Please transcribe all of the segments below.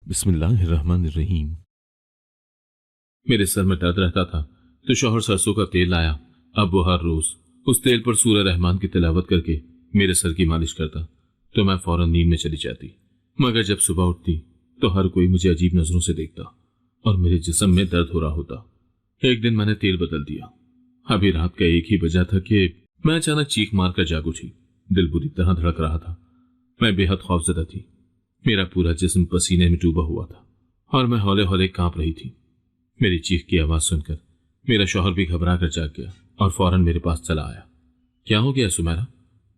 बिस्मिल्लाहिर्रहमानिर्रहीम। मेरे सर में दर्द रहता था तो शौहर सरसों का तेल लाया। अब वो हर रोज उस तेल पर सूरह रहमान की तिलावत करके मेरे सर की मालिश करता तो मैं फौरन नींद में चली जाती। मगर जब सुबह उठती तो हर कोई मुझे अजीब नजरों से देखता और मेरे जिस्म में दर्द हो रहा होता। एक दिन मैंने तेल बदल दिया। अभी रात का 1 ही बजा था कि मैं अचानक चीख मारकर जाग उठी। दिल बुरी तरह धड़क रहा था। मैं बेहद खौफजदा थी। मेरा पूरा जिस्म पसीने में डूबा हुआ था और मैं हौले हौले कांप रही थी। मेरी चीख की आवाज सुनकर मेरा शौहर भी घबरा कर जाग गया और फौरन मेरे पास चला आया। क्या हो गया सुमेरा?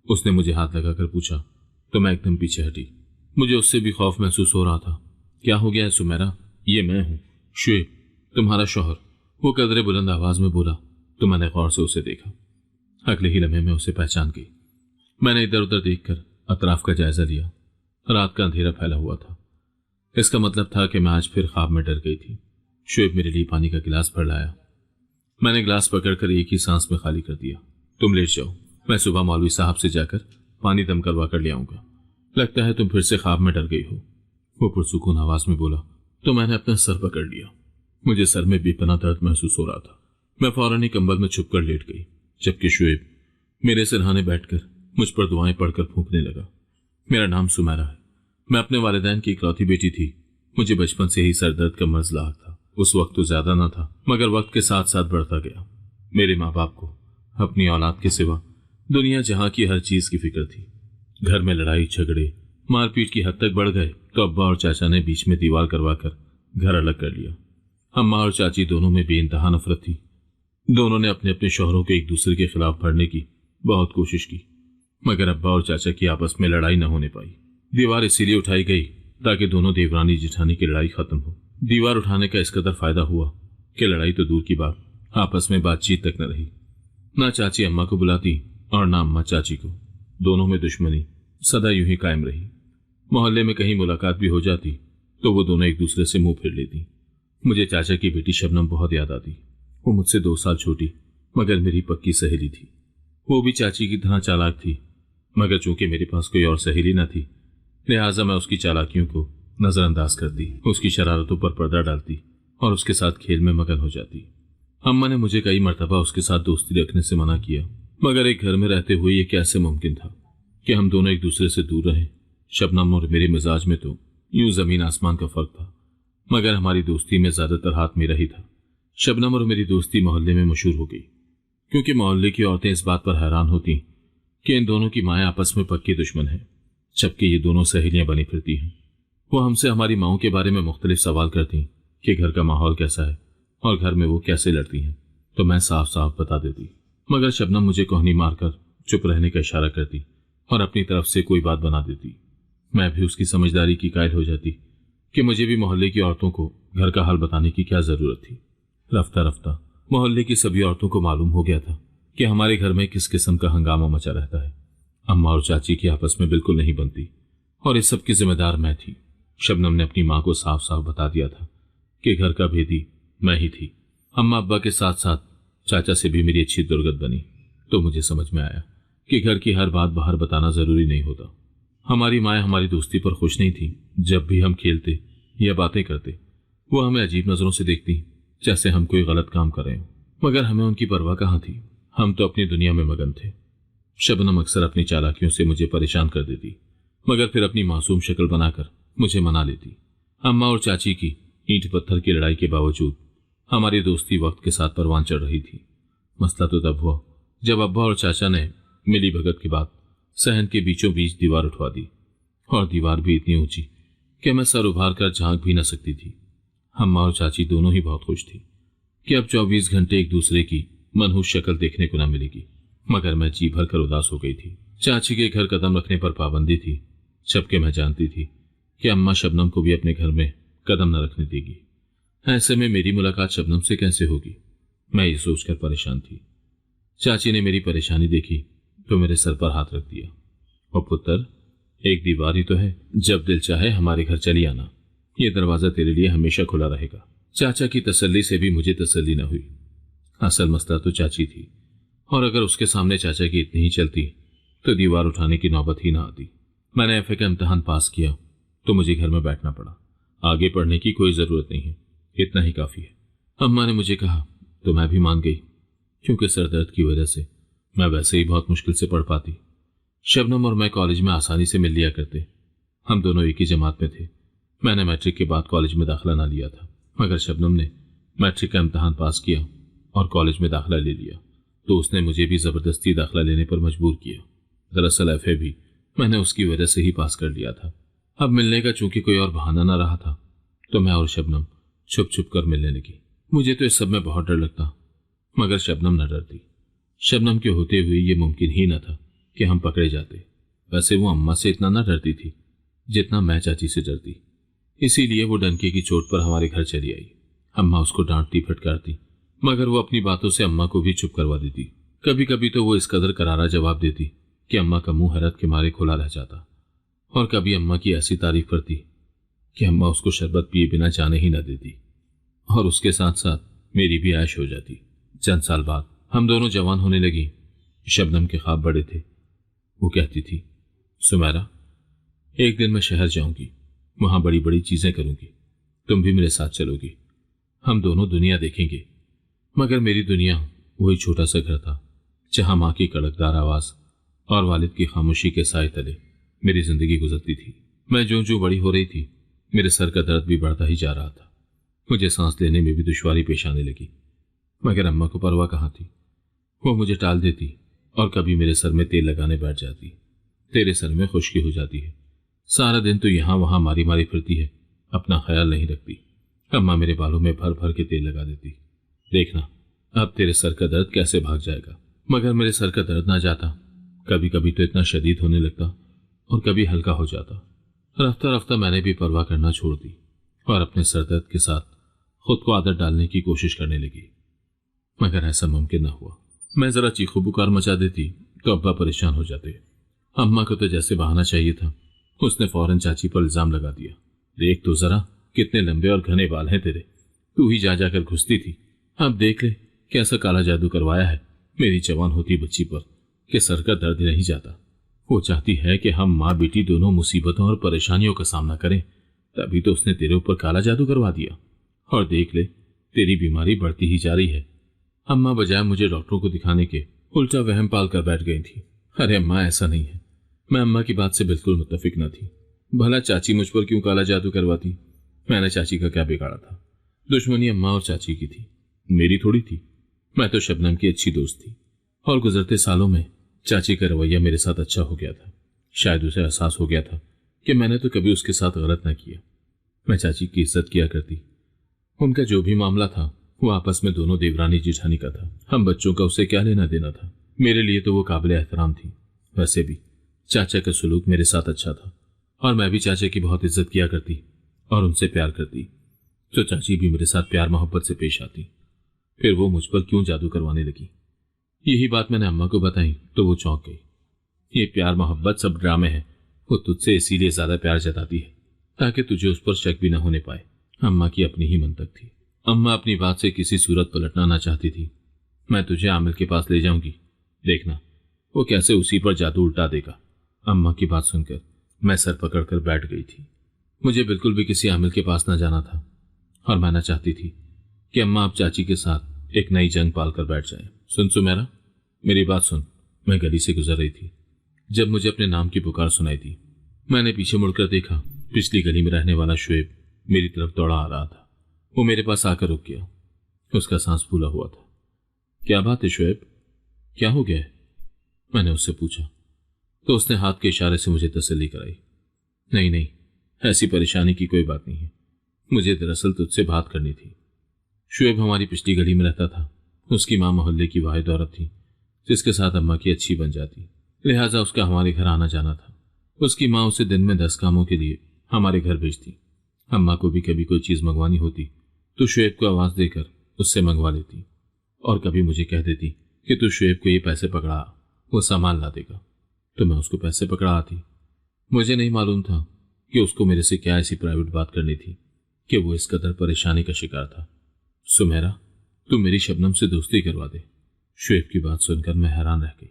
उसने मुझे हाथ लगाकर पूछा तो मैं एकदम पीछे हटी। मुझे उससे भी खौफ महसूस हो रहा था। क्या हो गया है सुमेरा? ये मैं हूं, शुएब, तुम्हारा शौहर। वो कदरे बुलंद आवाज में बोला तो मैंने गौर से उसे देखा। अगले ही लम्हे में उसे पहचान गई। मैंने इधर उधर देखकर अतराफ का जायजा लिया। रात का अंधेरा फैला हुआ था। इसका मतलब था कि मैं आज फिर ख्वाब में डर गई थी। शुएब मेरे लिए पानी का गिलास भर लाया। मैंने गिलास पकड़कर एक ही सांस में खाली कर दिया। तुम लेट जाओ, मैं सुबह मौलवी साहब से जाकर पानी दम करवा कर ले आऊंगा। लगता है तुम फिर से ख्वाब में डर गई हो, वो पुरसुकून आवाज में बोला। तो मैंने अपना सर पकड़ लिया। मुझे सर में बेपनाह दर्द महसूस हो रहा था। मैं फौरन ही कंबल में छुपकर लेट गई, जबकि शुएब मेरे सिरहाने बैठकर मुझ पर दुआएं पढ़कर फूंकने लगा। मेरा नाम सुमेरा है। मैं अपने वालिदैन की इकलौती बेटी थी। मुझे बचपन से ही सर दर्द का मर्ज लाक था। उस वक्त तो ज्यादा न था, मगर वक्त के साथ साथ बढ़ता गया। मेरे माँ बाप को अपनी औलाद के सिवा दुनिया जहां की हर चीज की फिक्र थी। घर में लड़ाई झगड़े मारपीट की हद तक बढ़ गए तो अब्बा और चाचा ने बीच में दीवार करवाकर घर अलग कर लिया। अम्मा और चाची दोनों में बेइंतहा नफरत थी। दोनों ने अपने अपने शौहरों के एक दूसरे के खिलाफ भरने की बहुत कोशिश की, मगर अब्बा और चाचा की आपस में लड़ाई न होने पाई। दीवार इसीलिए उठाई गई ताकि दोनों देवरानी जिठानी की लड़ाई खत्म हो। दीवार उठाने का इस कदर फायदा हुआ कि लड़ाई तो दूर की बात, आपस में बातचीत तक न रही। ना चाची अम्मा को बुलाती और ना अम्मा चाची को। दोनों में दुश्मनी सदा यूं ही कायम रही। मोहल्ले में कहीं मुलाकात भी हो जाती तो वो दोनों एक दूसरे से मुंह फेर लेती। मुझे चाचा की बेटी शबनम बहुत याद आती। वो मुझसे 2 साल छोटी मगर मेरी पक्की सहेली थी। वो भी चाची की तरह चालाक थी, मगर चूंकि मेरे पास कोई और सहेली न थी लिहाजा मैं उसकी चालाकियों को नजरअंदाज करती, उसकी शरारतों पर पर्दा डालती और उसके साथ खेल में मगन हो जाती। अम्मा ने मुझे कई मर्तबा उसके साथ दोस्ती रखने से मना किया, मगर एक घर में रहते हुए ये कैसे मुमकिन था कि हम दोनों एक दूसरे से दूर रहें। शबनम और मेरे मिजाज में तो यूं जमीन आसमान का फर्क था, मगर हमारी दोस्ती में ज्यादातर हाथ मेरा ही था। शबनम और मेरी दोस्ती मोहल्ले में मशहूर हो गई, क्योंकि मोहल्ले की औरतें इस बात पर हैरान होती कि इन दोनों की माएं आपस में पक्की दुश्मन है, जबकि ये दोनों सहेलियां बनी फिरती हैं। वो हमसे हमारी माओं के बारे में मुख्तलिफ सवाल करती कि घर का माहौल कैसा है और घर में वो कैसे लड़ती हैं, तो मैं साफ साफ बता देती, मगर शबनम मुझे कोहनी मारकर चुप रहने का इशारा करती और अपनी तरफ से कोई बात बना देती। मैं भी उसकी समझदारी की कायल हो जाती कि मुझे भी मोहल्ले की औरतों को घर का हाल बताने की क्या जरूरत थी। रफ्ता रफ्ता मोहल्ले की सभी औरतों को मालूम हो गया था कि हमारे घर में किस किस्म का हंगामा मचा रहता है। अम्मा और चाची की आपस में बिल्कुल नहीं बनती और इस सब की जिम्मेदार मैं थी। शबनम ने अपनी माँ को साफ साफ बता दिया था कि घर का भेदी मैं ही थी। अम्मा अब्बा के साथ साथ चाचा से भी मेरी अच्छी दुर्गत बनी तो मुझे समझ में आया कि घर की हर बात बाहर बताना जरूरी नहीं होता। हमारी माएँ हमारी दोस्ती पर खुश नहीं थी। जब भी हम खेलते या बातें करते वो हमें अजीब नजरों से देखती, जैसे हम कोई गलत काम कर रहे हो, मगर हमें उनकी परवाह कहाँ थी। हम तो अपनी दुनिया में मगन थे। शबनम अक्सर अपनी चालाकियों से मुझे परेशान कर देती, मगर फिर अपनी मासूम शक्ल बनाकर मुझे मना लेती। अम्मा और चाची की ईंट पत्थर की लड़ाई के बावजूद हमारी दोस्ती वक्त के साथ परवान चढ़ रही थी। मसला तो तब हुआ जब अब्बा और चाचा ने मिली भगत के बाद सहन के बीचों बीच दीवार उठवा दी, और दीवार भी इतनी ऊंची कि मैं सर उभार कर झांक भी न सकती थी। अम्मा और चाची दोनों ही बहुत खुश थी कि अब 24 घंटे एक दूसरे की मनहूस शक्ल देखने को न मिलेगी, मगर मैं जी भर कर उदास हो गई थी। चाची के घर कदम रखने पर पाबंदी थी, जबकि मैं जानती थी कि अम्मा शबनम को भी अपने घर में कदम न रखने देगी। ऐसे में मेरी मुलाकात शबनम से कैसे होगी, मैं ये सोचकर परेशान थी। चाची ने मेरी परेशानी देखी तो मेरे सर पर हाथ रख दिया। और पुत्र, एक दीवार ही तो है, जब दिल चाहे हमारे घर चली आना, ये दरवाजा तेरे लिए हमेशा खुला रहेगा। चाचा की तसल्ली से भी मुझे तसल्ली न हुई। असल मसला तो चाची थी, और अगर उसके सामने चाचा की इतनी ही चलती तो दीवार उठाने की नौबत ही ना आती। मैंने एफए का इम्तिहान पास किया तो मुझे घर में बैठना पड़ा। आगे पढ़ने की कोई जरूरत नहीं है, इतना ही काफी है। अम्मा ने मुझे कहा तो मैं भी मान गई, क्योंकि सर दर्द की वजह से मैं वैसे ही बहुत मुश्किल से पढ़ पाती। शबनम और मैं कॉलेज में आसानी से मिल लिया करते। हम दोनों एक ही जमात में थे। मैंने मैट्रिक के बाद कॉलेज में दाखिला ना लिया था, मगर शबनम ने मैट्रिक का इम्तहान पास किया और कॉलेज में दाखिला ले लिया, तो उसने मुझे भी जबरदस्ती दाखिला लेने पर मजबूर किया। दरअसल एफए भी मैंने उसकी वजह से ही पास कर लिया था। अब मिलने का चूंकि कोई और बहाना ना रहा था, तो मैं और शबनम छुप छुप कर मिलने लगी। मुझे तो इस सब में बहुत डर लगता, मगर शबनम न डरती। शबनम के होते हुए ये मुमकिन ही न था कि हम पकड़े जाते। वैसे वो अम्मा से इतना न डरती थी जितना मैं चाची से डरती। इसीलिए वो डंके की चोट पर हमारे घर चली आई। अम्मा उसको डांटती फटकारती, मगर वो अपनी बातों से अम्मा को भी चुप करवा देती। कभी कभी तो वो इस कदर करारा जवाब देती कि अम्मा का मुंह हैरत के मारे खुला रह जाता, और कभी अम्मा की ऐसी तारीफ करती कि अम्मा उसको शरबत पिए बिना जाने ही न देती, और उसके साथ साथ मेरी भी ऐश हो जाती। चंद साल बाद हम दोनों जवान होने लगी। शबनम के ख्वाब बड़े थे। वो कहती थी, सुमेरा, एक दिन मैं शहर जाऊंगी, वहां बड़ी बड़ी चीजें करूंगी, तुम भी मेरे साथ चलोगी, हम दोनों दुनिया देखेंगे। मगर मेरी दुनिया वही छोटा सा घर था, जहां माँ की कड़कदार आवाज और वालिद की खामोशी के साए तले मेरी जिंदगी गुजरती थी। मैं जो जो बड़ी हो रही थी, मेरे सर का दर्द भी बढ़ता ही जा रहा था। मुझे सांस लेने में भी दुश्वारी पेश आने लगी, मगर अम्मा को परवाह कहाँ थी। वो मुझे टाल देती और कभी मेरे सर में तेल लगाने बैठ जाती। तेरे सर में खुश्की हो जाती है, सारा दिन तो यहां वहां मारी मारी फिरती है, अपना ख्याल नहीं रखती। अम्मा मेरे बालों में भर भर के तेल लगा देती। देखना अब तेरे सर का दर्द कैसे भाग जाएगा। मगर मेरे सर का दर्द ना जाता। कभी कभी तो इतना शदीद होने लगता और कभी हल्का हो जाता। रफ्ता रफ्ता मैंने भी परवाह करना छोड़ दी और अपने सर दर्द के साथ खुद को आदत डालने की कोशिश करने लगी, मगर ऐसा मुमकिन न हुआ। मैं जरा चीखो पुकार मचा देती तो अब्बा परेशान हो जाते। अम्मा को तो जैसे बहाना चाहिए था, उसने फौरन चाची पर इल्जाम लगा दिया। देख तो जरा कितने लंबे और घने बाल हैं तेरे, तू ही जा जाकर घुसती थी, अब देख ले कैसा काला जादू करवाया है मेरी जवान होती बच्ची पर कि सर का दर्द नहीं जाता। वो चाहती है कि हम माँ बेटी दोनों मुसीबतों और परेशानियों का सामना करें, तभी तो उसने तेरे ऊपर काला जादू करवा दिया। और देख ले तेरी बीमारी बढ़ती ही जा रही है। अम्मा बजाय मुझे डॉक्टरों को दिखाने के उल्टा वहम पाल कर बैठ गई थी। अरे अम्मा, ऐसा नहीं है। मैं अम्मा की बात से बिल्कुल मुत्तफिक न थी। भला चाची मुझ पर क्यों काला जादू करवाती? मैंने चाची का क्या बिगाड़ा था? दुश्मनी अम्मा और चाची की थी, मेरी थोड़ी थी। मैं तो शबनम की अच्छी दोस्त थी, और गुजरते सालों में चाची का रवैया मेरे साथ अच्छा हो गया था। शायद उसे एहसास हो गया था कि मैंने तो कभी उसके साथ गलत न किया। मैं चाची की इज्जत किया करती। उनका जो भी मामला था वो आपस में दोनों देवरानी जिठानी का था। हम बच्चों का उससे क्या लेना देना था? मेरे लिए तो वो काबिल एहतराम थी। वैसे भी चाचा का सलूक मेरे साथ अच्छा था, और मैं भी चाचा की बहुत इज्जत किया करती और उनसे प्यार करती, तो चाची भी मेरे साथ प्यार मोहब्बत से पेश आती। फिर वो मुझ पर क्यों जादू करवाने लगी? यही बात मैंने अम्मा को बताई तो वो चौंक गई। ये प्यार मोहब्बत सब ड्रामे हैं। वो तुझसे इसीलिए ज्यादा प्यार जताती है ताकि तुझे उस पर शक भी न होने पाए। अम्मा की अपनी ही मंतक थी। अम्मा अपनी बात से किसी सूरत पलटना ना चाहती थी। मैं तुझे आमिर के पास ले जाऊंगी, देखना वो कैसे उसी पर जादू उल्टा देगा। अम्मा की बात सुनकर मैं सर पकड़कर बैठ गई थी। मुझे बिल्कुल भी किसी आमिर के पास न जाना था, और मैं न चाहती थी कि अम्मा अब चाची के साथ एक नई जंग पाल कर बैठ जाए। सुन सुमेरा, मेरी बात सुन। मैं गली से गुजर रही थी जब मुझे अपने नाम की पुकार सुनाई दी। मैंने पीछे मुड़कर देखा। पिछली गली में रहने वाला शुएब मेरी तरफ दौड़ा आ रहा था। वो मेरे पास आकर रुक गया। उसका सांस फूला हुआ था। क्या बात है शुएब, क्या हो गया है? मैंने उससे पूछा, तो उसने हाथ के इशारे से मुझे तसल्ली कराई। नहीं नहीं, ऐसी परेशानी की कोई बात नहीं है। मुझे दरअसल तुझसे बात करनी थी। शुएब हमारी पिछली गली में रहता था। उसकी माँ मोहल्ले की वाहिद औरत थी जिसके साथ अम्मा की अच्छी बन जाती, लिहाजा उसका हमारे घर आना जाना था। उसकी माँ उसे दिन में 10 कामों के लिए हमारे घर भेजती। अम्मा को भी कभी कोई चीज मंगवानी होती तो शुएब को आवाज देकर उससे मंगवा लेती, और कभी मुझे कह देती कि तू शुएब को ये पैसे पकड़ा, वो सामान ला देगा। तो मैं उसको पैसे पकड़ा आती। मुझे नहीं मालूम था कि उसको मेरे से क्या ऐसी प्राइवेट बात करनी थी कि वो इस कदर परेशानी का शिकार था। सुमेरा, तू मेरी शबनम से दोस्ती करवा दे। शुएब की बात सुनकर मैं हैरान रह गई।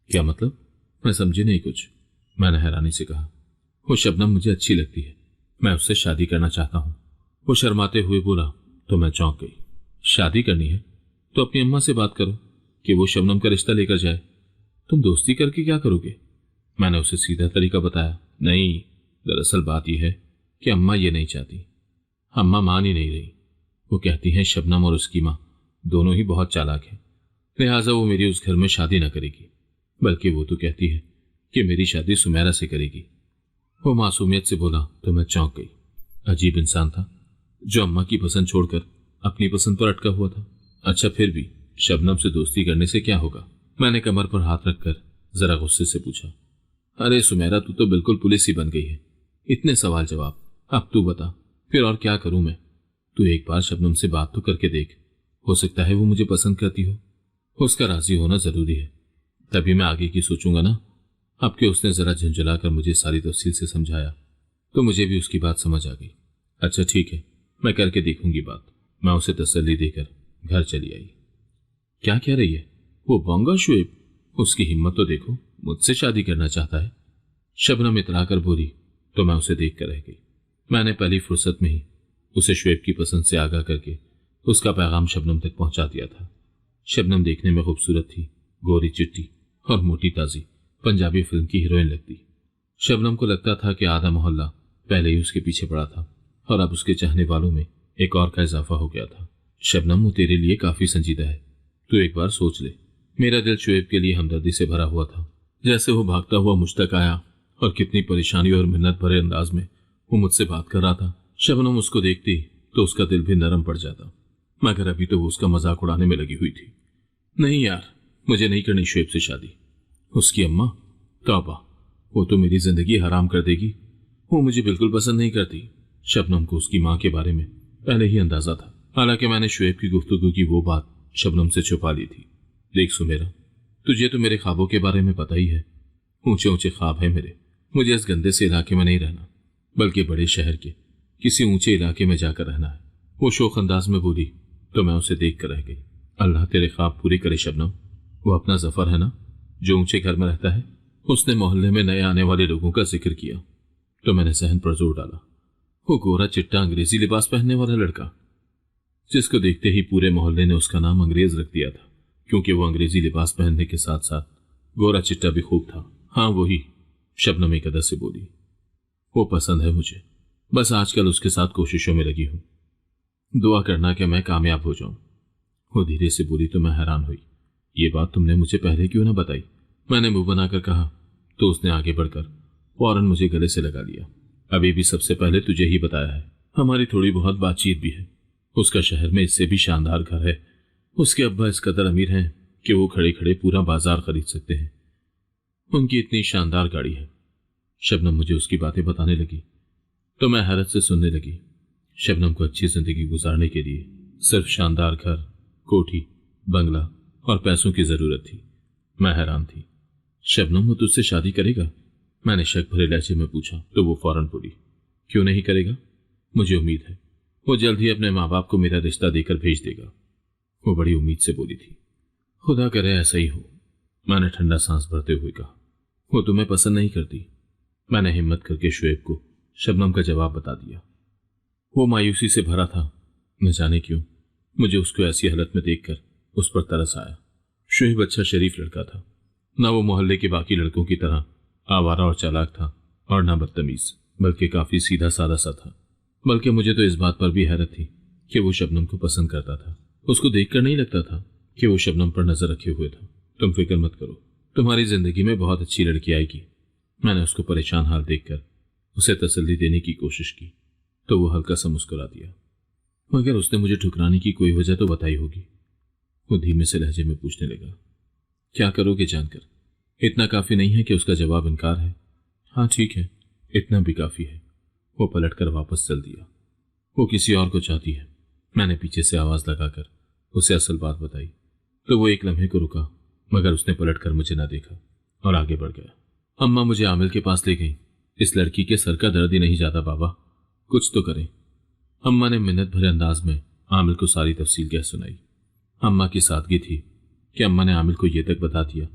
क्या मतलब? मैं समझी नहीं कुछ। मैंने हैरानी से कहा, वो शबनम मुझे अच्छी लगती है, मैं उससे शादी करना चाहता हूं। वो शर्माते हुए बोला तो मैं चौंक गई। शादी करनी है तो अपनी अम्मा से बात करो कि वो शबनम का रिश्ता लेकर जाए। तुम दोस्ती करके क्या करोगे? मैंने उसे सीधा तरीका बताया। नहीं, दरअसल बात यह है कि अम्मा ये नहीं चाहती। अम्मा मान ही नहीं रही। वो कहती हैं शबनम और उसकी माँ दोनों ही बहुत चालाक हैं, लिहाजा वो मेरी उस घर में शादी न करेगी। बल्कि वो तो कहती है कि मेरी शादी सुमेरा से करेगी। वो मासूमियत से बोला तो मैं चौंक गई। अजीब इंसान था जो अम्मा की पसंद छोड़कर अपनी पसंद पर अटका हुआ था। अच्छा, फिर भी शबनम से दोस्ती करने से क्या होगा? मैंने कमर पर हाथ रखकर जरा गुस्से से पूछा। अरे सुमेरा, तू तो बिल्कुल पुलिस ही बन गई है। इतने सवाल जवाब। अब तू बता, फिर और क्या करूं मैं? तू एक बार शबनम से बात तो करके देख, हो सकता है वो मुझे पसंद करती हो। उसका राजी होना जरूरी है, तभी मैं आगे की सोचूंगा ना। अब कि उसने जरा झंझलाकर मुझे सारी तफसील से समझाया तो मुझे भी उसकी बात समझ आ गई। अच्छा ठीक है, मैं करके देखूंगी बात। मैं उसे तसल्ली देकर घर चली आई। क्या कह रही है वो बंगा शुएब? उसकी हिम्मत तो देखो, मुझसे शादी करना चाहता है। शबनम इतराकर बोली तो मैं उसे देख कर रह गई। मैंने पहली फुर्सत में ही उसे शुएब की पसंद से आगाह करके उसका पैगाम शबनम तक पहुंचा दिया था। शबनम देखने में खूबसूरत थी, गोरी चिट्टी और मोटी ताजी पंजाबी फिल्म की हीरोइन लगती। शबनम को लगता था कि आधा मोहल्ला पहले ही उसके पीछे पड़ा था और अब उसके चाहने वालों में एक और का इजाफा हो गया था। शबनम, वो तेरे लिए काफी संजीदा है। तू एक बार सोच ले। मेरा दिल शुएब के लिए हमदर्दी से भरा हुआ था। जैसे वो भागता हुआ मुझ तक आया और कितनी परेशानी और मिन्नत भरे अंदाज में वो मुझसे बात कर रहा था। शबनम उसको देखती तो उसका दिल भी नरम पड़ जाता, मगर अभी तो वो उसका मजाक उड़ाने में लगी हुई थी। नहीं यार, मुझे नहीं करनी शुएब से शादी। उसकी अम्मा, तौबा, वो तो मेरी जिंदगी हराम कर देगी। वो मुझे बिल्कुल पसंद नहीं करती। शबनम को उसकी माँ के बारे में पहले ही अंदाजा था, हालांकि मैंने शुएब की गुफ्तगू की वो बात शबनम से छुपा ली थी। देख सुमेरा, तुझे तो मेरे ख्वाबों के बारे में पता ही है। ऊंचे ऊंचे ख्वाब है मेरे। मुझे इस गंदे से इलाके में नहीं रहना, बल्कि बड़े शहर के किसी ऊंचे इलाके में जाकर रहना है। वो शोक अंदाज में बोली तो मैं उसे देख कर रह गई। अल्लाह तेरे ख्वाब पूरे करे शबनम। वो अपना जफर है ना, जो ऊंचे घर में रहता है। उसने मोहल्ले में नए आने वाले लोगों का जिक्र किया तो मैंने सहन पर जोर डाला। वो गोरा चिट्टा अंग्रेजी लिबास पहनने वाला लड़का, जिसको देखते ही पूरे मोहल्ले ने उसका नाम अंग्रेज रख दिया था, क्योंकि वो अंग्रेजी लिबास पहनने के साथ साथ गोरा चिट्टा भी खूब था। हाँ वही, शबनम एक अदर से बोली। वो पसंद है मुझे, बस आजकल उसके साथ कोशिशों में लगी हूं। दुआ करना कि मैं कामयाब हो जाऊं। वो धीरे से बोली तो मैं हैरान हुई। ये बात तुमने मुझे पहले क्यों ना बताई? मैंने मुंह बनाकर कहा तो उसने आगे बढ़कर फौरन मुझे गले से लगा लिया। अभी भी सबसे पहले तुझे ही बताया है। हमारी थोड़ी बहुत बातचीत भी है। उसका शहर में इससे भी शानदार घर है। उसके अब्बा इस कदर अमीर हैं कि वो खड़े खड़े पूरा बाजार खरीद सकते हैं। उनकी इतनी शानदार गाड़ी है। शबनम मुझे उसकी बातें बताने लगी तो मैं हैरत से सुनने लगी। शबनम को अच्छी जिंदगी गुजारने के लिए सिर्फ शानदार घर, कोठी, बंगला और पैसों की जरूरत थी। मैं हैरान थी। शबनम, वो तुझसे शादी करेगा? मैंने शक भरे लहजे में पूछा तो वो फौरन बोली, क्यों नहीं करेगा? मुझे उम्मीद है वो जल्द ही अपने माँ बाप को मेरा रिश्ता देकर भेज देगा। वो बड़ी उम्मीद से बोली थी। खुदा करे ऐसा ही हो, मैंने ठंडा सांस भरते हुए कहा। वो तुम्हें पसंद नहीं करती। मैंने हिम्मत करके शुएब को शबनम का जवाब बता दिया। वो मायूसी से भरा था। न जाने क्यों मुझे उसको ऐसी हालत में देखकर उस पर तरस आया। शुएब अच्छा शरीफ लड़का था। न वो मोहल्ले के बाकी लड़कों की तरह आवारा और चालाक था और न बदतमीज, बल्कि काफी सीधा साधा सा था। बल्कि मुझे तो इस बात पर भी हैरत थी कि वो शबनम को पसंद करता था। उसको देखकर नहीं लगता था कि वो शबनम पर नजर रखे हुए था। तुम फिक्र मत करो, तुम्हारी जिंदगी में बहुत अच्छी लड़की आएगी। मैंने उसको परेशान हाल देखकर उसे तसल्ली देने की कोशिश की तो वो हल्का सा मुस्कुरा दिया, मगर उसने मुझे ठुकराने की कोई वजह तो बताई होगी। वो धीमे से लहजे में पूछने लगा, क्या करोगे जानकर? इतना काफी नहीं है कि उसका जवाब इनकार है? हाँ ठीक है, इतना भी काफी है। वो पलटकर वापस चल दिया। वो किसी और को चाहती है। मैंने पीछे से आवाज लगाकर उसे असल बात बताई तो वो एक लम्हे को रुका, मगर उसने पलटकर मुझे ना देखा और आगे बढ़ गया। अम्मा मुझे आमिल के पास ले गई। इस लड़की के सर का दर्द ही नहीं जाता बाबा, कुछ तो करें। अम्मा ने मिन्नत भरे अंदाज में आमिल को सारी तफसील कह सुनाई। अम्मा की सादगी थी कि अम्मा ने आमिल को यह तक बता दिया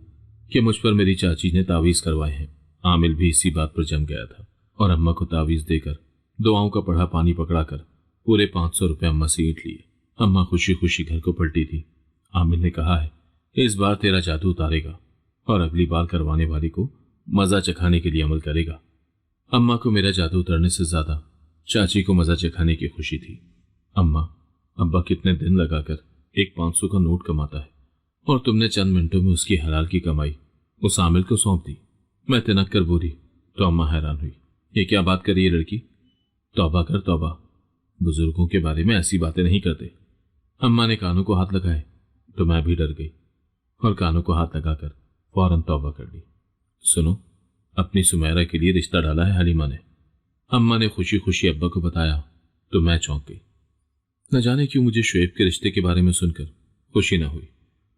कि मुझ पर मेरी चाची ने तावीज करवाए हैं। आमिल भी इसी बात पर जम गया था और अम्मा को तावीज देकर दुआओं का पढ़ा पानी पकड़ाकर पूरे 500 रुपये अम्मा से ईंट लिए। अम्मा खुशी खुशी घर को पलटी थी। आमिर ने कहा है, इस बार तेरा जादू उतारेगा और अगली बार करवाने वाले को मजा चखाने के लिए अमल करेगा। अम्मा को मेरा जादू उतरने से ज्यादा चाची को मजा चखाने की खुशी थी। अम्मा, अब्बा कितने दिन लगाकर एक 500 का नोट कमाता है और तुमने चंद मिनटों में उसकी हलाल की कमाई उस आमिर को सौंप दी। मैं तिनक कर बोली तो अम्मा हैरान हुई, ये क्या बात कर रही है लड़की? तौबा कर तौबा, बुजुर्गों के बारे में ऐसी बातें नहीं करते। अम्मा ने कानों को हाथ लगाए तो मैं भी डर गई और कानों को हाथ लगाकर फौरन तौबा कर ली। सुनो, अपनी सुमेरा के लिए रिश्ता डाला है हलीमा ने। अम्मा ने खुशी खुशी अब्बा को बताया तो मैं चौंक गई। न जाने क्यों मुझे शुएब के रिश्ते के बारे में सुनकर खुशी न हुई।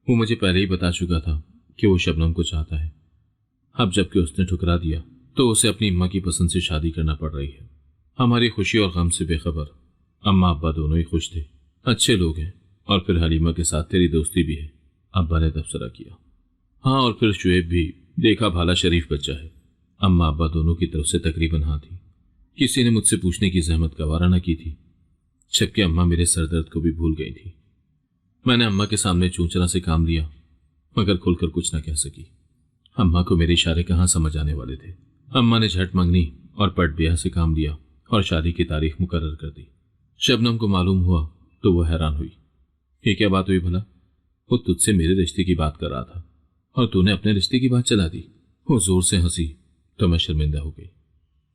वो मुझे पहले ही बता चुका था कि वो शबनम को चाहता है। अब जबकि उसने ठुकरा दिया तो उसे अपनी अम्मा की पसंद से शादी करना पड़ रही है। हमारी खुशी और गम से बेखबर अम्मा अब्बा दोनों ही खुश थे। अच्छे लोग हैं और फिर हलीमा के साथ तेरी दोस्ती भी है, अब्बा ने तबसरा किया। हाँ, और फिर शुएब भी देखा भाला शरीफ बच्चा है। अम्मा अब्बा दोनों की तरफ से तकरीबन हाँ थी। किसी ने मुझसे पूछने की जहमत गवारा न की थी, जबकि अम्मा मेरे सरदर्द को भी भूल गई थी। मैंने अम्मा के सामने चूंचना से काम लिया मगर खुलकर कुछ न कह सकी। अम्मा को मेरे इशारे कहाँ समझ आने वाले थे। अम्मा ने झट मंगनी और पट ब्याह से काम लिया और शादी की तारीख मुकर्रर कर दी। शबनम को मालूम हुआ तो वो हैरान हुई। ये क्या बात हुई भला? वो तुझसे मेरे रिश्ते की बात कर रहा था और तूने अपने रिश्ते की बात चला दी। वो जोर से हंसी तो मैं शर्मिंदा हो गई।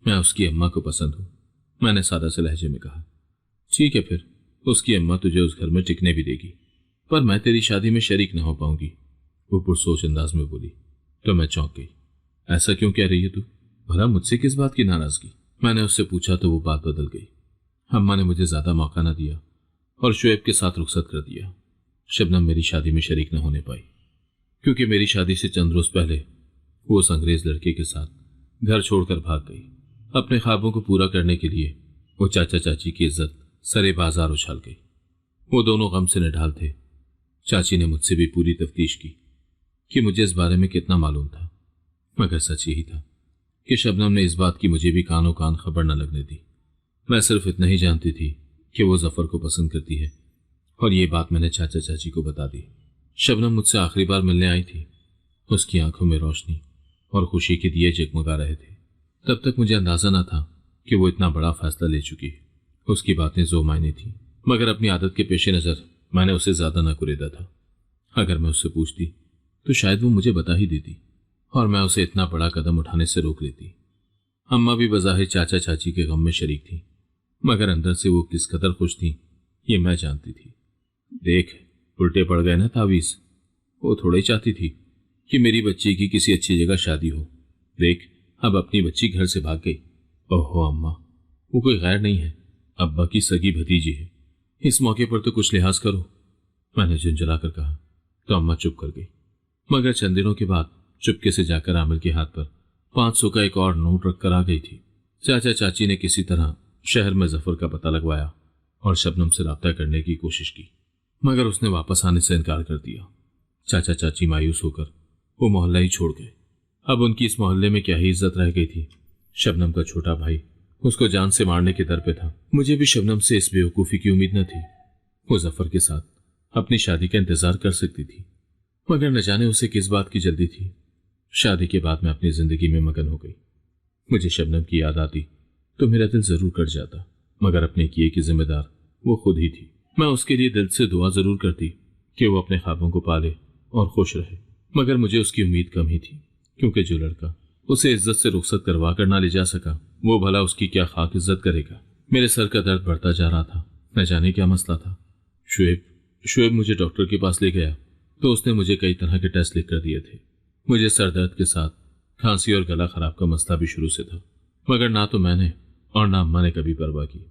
मैं उसकी अम्मा को पसंद हूं, मैंने सादा से लहजे में कहा। ठीक है, फिर उसकी अम्मा तुझे उस घर में टिकने भी देगी, पर मैं तेरी शादी में शरीक न हो पाऊंगी, वो पुरसोच अंदाज में बोली। तो मैं चौंक गई। ऐसा क्यों कह रही है तू? भला मुझसे किस बात की नाराजगी? मैंने उससे पूछा तो वो बात बदल गई। अम्मा ने मुझे ज्यादा मौका न दिया और शुएब के साथ रुखसत कर दिया। शबनम मेरी शादी में शरीक न होने पाई क्योंकि मेरी शादी से चंद रोज पहले वो उस अंग्रेज लड़के के साथ घर छोड़कर भाग गई। अपने ख्वाबों को पूरा करने के लिए वो चाचा चाची की इज्जत सरे बाजार उछाल गई। वो दोनों गम से निढाल थे। चाची ने मुझसे भी पूरी तफ्तीश की कि मुझे इस बारे में कितना मालूम था, मगर सच यही था कि शबनम ने इस बात की मुझे भी कानों कान खबर न लगने दी। मैं सिर्फ इतना ही जानती थी कि वो जफर को पसंद करती है और ये बात मैंने चाचा चाची को बता दी। शबनम मुझसे आखिरी बार मिलने आई थी। उसकी आंखों में रोशनी और खुशी के दिए जगमगा रहे थे। तब तक मुझे अंदाजा न था कि वो इतना बड़ा फैसला ले चुकी है। उसकी बातें जो मायने थी, मगर अपनी आदत के पेश नजर मैंने उसे ज्यादा न कुरेदा था। अगर मैं उससे पूछती तो शायद वो मुझे बता ही देती और मैं उसे इतना बड़ा कदम उठाने से रोक लेती। अम्मा भी बज़ाहिर चाचा चाची के गम में शरीक थी, मगर अंदर से वो किस कदर खुश थी ये मैं जानती थी। देख, उल्टे पड़ गए ना तावीज। वो थोड़ा ही चाहती थी कि मेरी बच्ची की किसी अच्छी जगह शादी हो। देख, अब अपनी बच्ची घर से भाग गई। ओहो अम्मा, वो कोई गैर नहीं है, अब्बा की सगी भतीजी है। इस मौके पर तो कुछ लिहाज करो, मैंने झुंझलाकर कहा। तो अम्मा चुप कर गई, मगर चंद दिनों के बाद चुपके से जाकर आमिर के हाथ पर 500 का एक और नोट रखकर आ गई थी। चाचा चाची ने किसी तरह शहर में जफर का पता लगवाया और शबनम से राब्ता करने की कोशिश की, मगर उसने वापस आने से इनकार कर दिया। चाचा चाची मायूस होकर वो मोहल्ला ही छोड़ गए। अब उनकी इस मोहल्ले में क्या ही इज्जत रह गई थी। शबनम का छोटा भाई उसको जान से मारने के दर पे था। मुझे भी शबनम से इस बेवकूफ़ी की उम्मीद न थी। वो जफर के साथ अपनी शादी का इंतजार कर सकती थी, मगर न जाने उसे किस बात की जल्दी थी। शादी के बाद मैं अपनी जिंदगी में मगन हो गई। मुझे शबनम की याद आती तो मेरा दिल जरूर कट जाता, मगर अपने किए की जिम्मेदार वो खुद ही थी। मैं उसके लिए दिल से दुआ जरूर करती कि वो अपने ख्वाबों को पाले और खुश रहे, मगर मुझे उसकी उम्मीद कम ही थी, क्योंकि जो लड़का उसे इज्जत से रुखसत करवा कर ना ले जा सका, वो भला उसकी क्या खाक इज्जत करेगा। मेरे सर का दर्द बढ़ता जा रहा था, न जाने क्या मसला था। शुएब मुझे डॉक्टर के पास ले गया तो उसने मुझे कई तरह के टेस्ट लिख कर दिए थे। मुझे सर दर्द के साथ खांसी और गला खराब का मसला भी शुरू से था, मगर ना तो मैंने और ना अम्मा ने कभी परवाह की।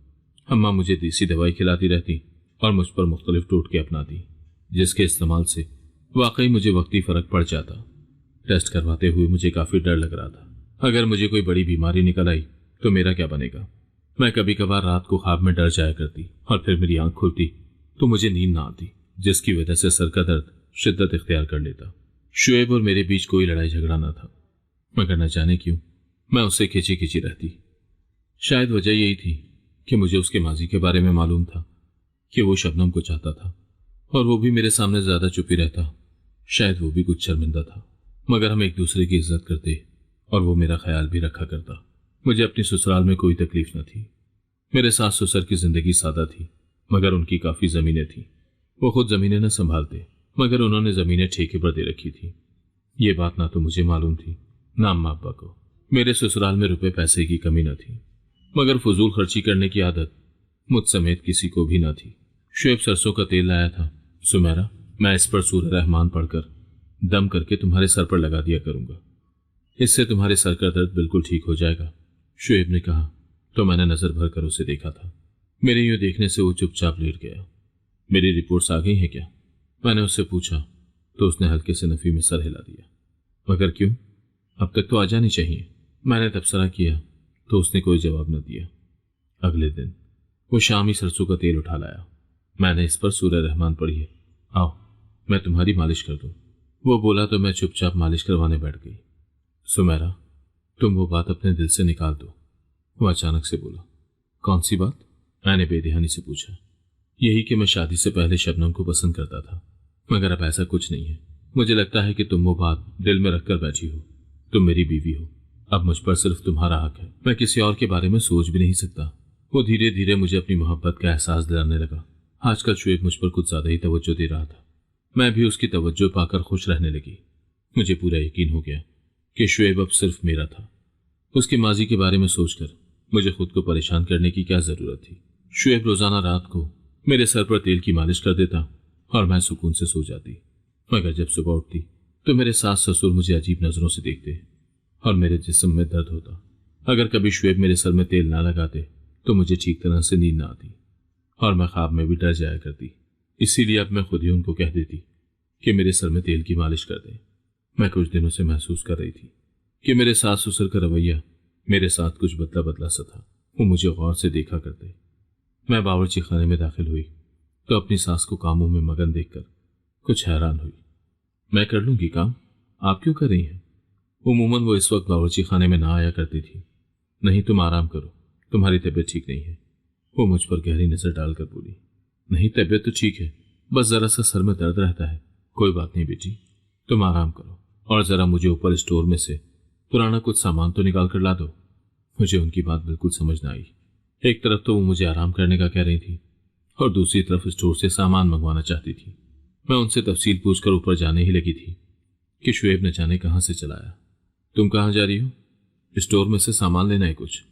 अम्मा मुझे देसी दवाई खिलाती रहती और मुझ पर मुख्तलिफ टोटके अपनाती, जिसके इस्तेमाल से वाकई मुझे वक्ती फर्क पड़ जाता। टेस्ट करवाते हुए मुझे काफी डर लग रहा था। अगर मुझे कोई बड़ी बीमारी निकल आई तो मेरा क्या बनेगा। मैं कभी कभार रात को ख्वाब में डर जाया करती और फिर मेरी आंख खुलती तो मुझे नींद ना आती, जिसकी वजह से सर का दर्द शिद्दत इख्तियार कर लेता। शुएब और मेरे बीच कोई लड़ाई झगड़ा न था, मगर न जाने क्यों मैं उससे खिंची खिंची रहती। शायद वजह यही थी कि मुझे उसके माजी के बारे में मालूम था कि वो शबनम को चाहता था और वो भी मेरे सामने ज्यादा चुप ही रहता। शायद वो भी कुछ शर्मिंदा था, मगर हम एक दूसरे की इज्जत करते और वो मेरा ख्याल भी रखा करता। मुझे अपनी ससुराल में कोई तकलीफ न थी। मेरे सास ससुर की जिंदगी सादा थी, मगर उनकी काफी जमीनें थी। वो खुद जमीनें न संभालते, मगर उन्होंने जमीनें ठेके पर दे रखी थी। ये बात ना तो मुझे मालूम थी ना अम्मा अब्बा को। मेरे ससुराल में रुपए पैसे की कमी न थी, मगर फजूल खर्ची करने की आदत मुझ समेत किसी को भी न थी। शुएब सरसों का तेल लाया था। सुमेरा, मैं इस पर सूरह रहमान पढ़कर दम करके तुम्हारे सर पर लगा दिया करूंगा, इससे तुम्हारे सर का दर्द बिल्कुल ठीक हो जाएगा। शुएब ने कहा तो मैंने नजर भर कर उसे देखा था। मेरे यूं देखने से वो चुपचाप लेट गया। मेरी रिपोर्ट्स आ गई हैं क्या? मैंने उससे पूछा तो उसने हल्के से नफी में सर हिला दिया। मगर क्यों? अब तक तो आ जानी चाहिए। मैंने तबसरा किया तो उसने कोई जवाब न दिया। अगले दिन वो शामी सरसों का तेल उठा लाया। मैंने इस पर सूरह रहमान पढ़ी है, आओ मैं तुम्हारी मालिश कर दूं। वो बोला तो मैं चुपचाप मालिश करवाने बैठ गई। सुमेरा, तुम वो बात अपने दिल से निकाल दो। वो अचानक से बोला। कौन सी बात? मैंने बेध्यानी से पूछा। यही कि मैं शादी से पहले शबनम को पसंद करता था, मगर अब ऐसा कुछ नहीं है। मुझे लगता है कि तुम वो बात दिल में रखकर बैठी हो। तुम मेरी बीवी हो, अब मुझ पर सिर्फ तुम्हारा हक है। मैं किसी और के बारे में सोच भी नहीं सकता। वो धीरे धीरे मुझे अपनी मोहब्बत का एहसास दिलाने लगा। आजकल शुएब मुझ पर कुछ ज्यादा ही तवज्जो दे रहा था। मैं भी उसकी तवज्जो पाकर खुश रहने लगी। मुझे पूरा यकीन हो गया कि शुएब अब सिर्फ मेरा था। उसके माजी के बारे में सोचकर मुझे खुद को परेशान करने की क्या जरूरत थी। शुएब रोजाना रात को मेरे सर पर तेल की मालिश कर देता और मैं सुकून से सो जाती। मगर जब सुबह उठती तो मेरे सास ससुर मुझे अजीब नजरों से देखते और मेरे जिस्म में दर्द होता। अगर कभी शुएब मेरे सर में तेल ना लगाते तो मुझे ठीक तरह से नींद ना आती और मैं ख्वाब में भी डर जाया करती। इसीलिए अब मैं खुद ही उनको कह देती कि मेरे सर में तेल की मालिश कर दें। मैं कुछ दिनों से महसूस कर रही थी कि मेरे सास ससुर का रवैया मेरे साथ कुछ बदला बदला सा था। वो मुझे गौर से देखा करते। मैं बावर्ची खाने में दाखिल हुई तो अपनी सास को कामों में मगन देखकर कुछ हैरान हुई। मैं कर लूंगी काम, आप क्यों कर रही हैं? उमूमन वो इस वक्त बावर्ची खाने में ना आया करती थी। नहीं, तुम आराम करो, तुम्हारी तबीयत ठीक नहीं है। वो मुझ पर गहरी नजर डालकर बोली। नहीं, तबीयत तो ठीक है, बस जरा सा सर में दर्द रहता है। कोई बात नहीं बेटी, तुम आराम करो और जरा मुझे ऊपर स्टोर में से पुराना कुछ सामान तो निकाल कर ला दो। मुझे उनकी बात बिल्कुल समझ ना आई। एक तरफ तो वो मुझे आराम करने का कह रही थी और दूसरी तरफ स्टोर से सामान मंगवाना चाहती थी। मैं उनसे तफसील पूछकर ऊपर जाने ही लगी थी कि शुएब न जाने कहां से चलाया। तुम कहां जा रही हो? स्टोर में से सामान लेना है कुछ।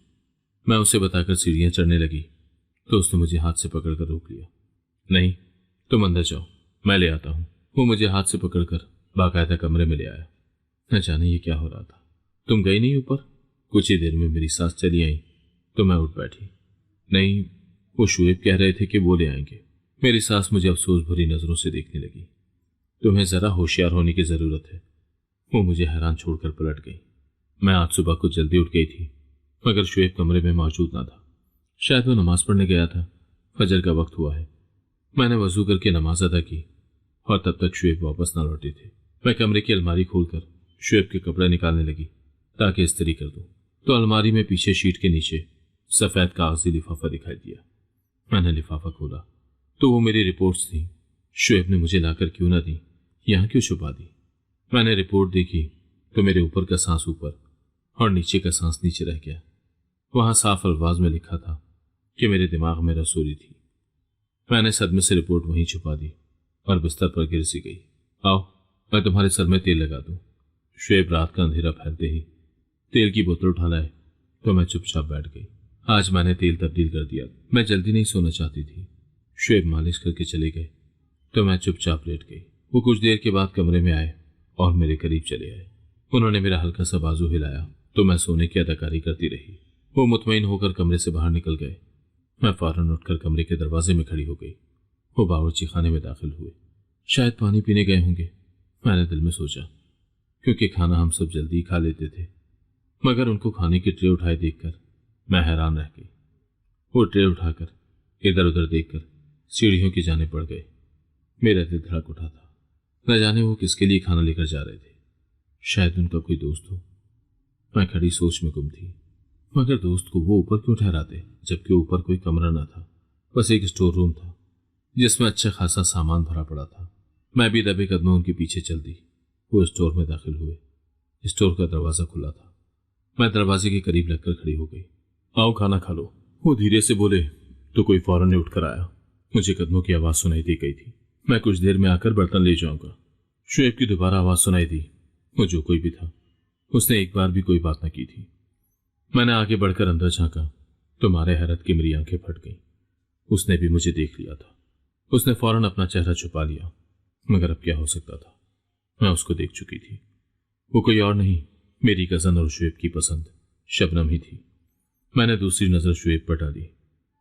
मैं उसे बताकर सीढ़ियां चढ़ने लगी तो उसने मुझे हाथ से पकड़कर रोक लिया। नहीं, तुम अंदर जाओ, मैं ले आता हूं। वो मुझे हाथ से पकड़कर बाकायदा कमरे में ले आया। न जाने ये क्या हो रहा था। तुम गई नहीं ऊपर? कुछ ही देर में मेरी सास चली आई तो मैं उठ बैठी। नहीं, वो शुएब कह रहे थे कि वो ले आएंगे। मेरी सास मुझे अफसोस भरी नजरों से देखने लगी। तुम्हें जरा होशियार होने की जरूरत है। वो मुझे हैरान छोड़कर पलट गई। मैं आज सुबह कुछ जल्दी उठ गई थी, मगर शुएब कमरे में मौजूद ना था। शायद वो नमाज पढ़ने गया था। फजर का वक्त हुआ है। मैंने वजू करके नमाज अदा की और तब तक शुएब वापस ना लौटे थे। मैं कमरे की अलमारी खोलकर शुएब के कपड़े निकालने लगी ताकि इस्त्री कर दूं, तो अलमारी में पीछे शीट के नीचे सफेद कागजी लिफाफा दिखाई दिया। मैंने लिफाफा खोला तो वो मेरी रिपोर्ट्स थी। शुएब ने मुझे लाकर क्यों ना दी, यहां क्यों छुपा दी? मैंने रिपोर्ट देखी तो मेरे ऊपर का सांस ऊपर और नीचे का सांस नीचे रह गया। वहां साफ अल्फाज में लिखा था कि मेरे दिमाग में रसोली थी। मैंने सदमे से रिपोर्ट वहीं छुपा दी और बिस्तर पर गिर सी गई। आओ, मैं तुम्हारे सर में तेल लगा दूं। शुएब रात का अंधेरा फैलते ही तेल की बोतल उठा लाए तो मैं चुपचाप बैठ गई। आज मैंने तेल तब्दील कर दिया। मैं जल्दी नहीं सोना चाहती थी। शुएब मालिश करके चले गए तो मैं चुपचाप लेट गई। वो कुछ देर के बाद कमरे में आए और मेरे करीब चले आए। उन्होंने मेरा हल्का सा बाजू हिलाया तो मैं सोने की अदाकारी करती रही। वो मुतमईन होकर कमरे से बाहर निकल गए। मैं फौरन उठकर कमरे के दरवाजे में खड़ी हो गई। वो बावर्ची खाने में दाखिल हुए। शायद पानी पीने गए होंगे, मैंने दिल में सोचा, क्योंकि खाना हम सब जल्दी ही खा लेते थे। मगर उनको खाने की ट्रे उठाए देखकर मैं हैरान रह गई। वो ट्रे उठाकर इधर उधर देखकर सीढ़ियों की जाने पड़ गए। मेरा दिल धड़क उठा था। न जाने वो किसके लिए खाना लेकर जा रहे थे। शायद उनका कोई दोस्त हो। मैं खड़ी सोच में गुम थी। मगर दोस्त को वो ऊपर क्यों ठहराते, जबकि ऊपर कोई कमरा न था, बस एक स्टोर रूम था जिसमें अच्छा खासा सामान भरा पड़ा था। मैं भी दबे कदमों उनके पीछे चल दी। वो स्टोर में दाखिल हुए। स्टोर का दरवाजा खुला था। मैं दरवाजे के करीब लगकर खड़ी हो गई। आओ खाना खा लो, वो धीरे से बोले तो कोई फौरन ने उठकर आया। मुझे कदमों की आवाज सुनाई दी गई थी। मैं कुछ देर में आकर बर्तन ले जाऊंगा। शुएब की दोबारा आवाज सुनाई दी। वो जो कोई भी था, उसने एक बार भी कोई बात न की थी। मैंने आगे बढ़कर अंदर झांका तो मारे हैरत की मेरी आंखें फट गईं। उसने भी मुझे देख लिया था। उसने फौरन अपना चेहरा छुपा लिया, मगर अब क्या हो सकता था, मैं उसको देख चुकी थी। वो कोई और नहीं, मेरी कजन और शुएब की पसंद शबनम ही थी। मैंने दूसरी नजर शुएब पर डाली।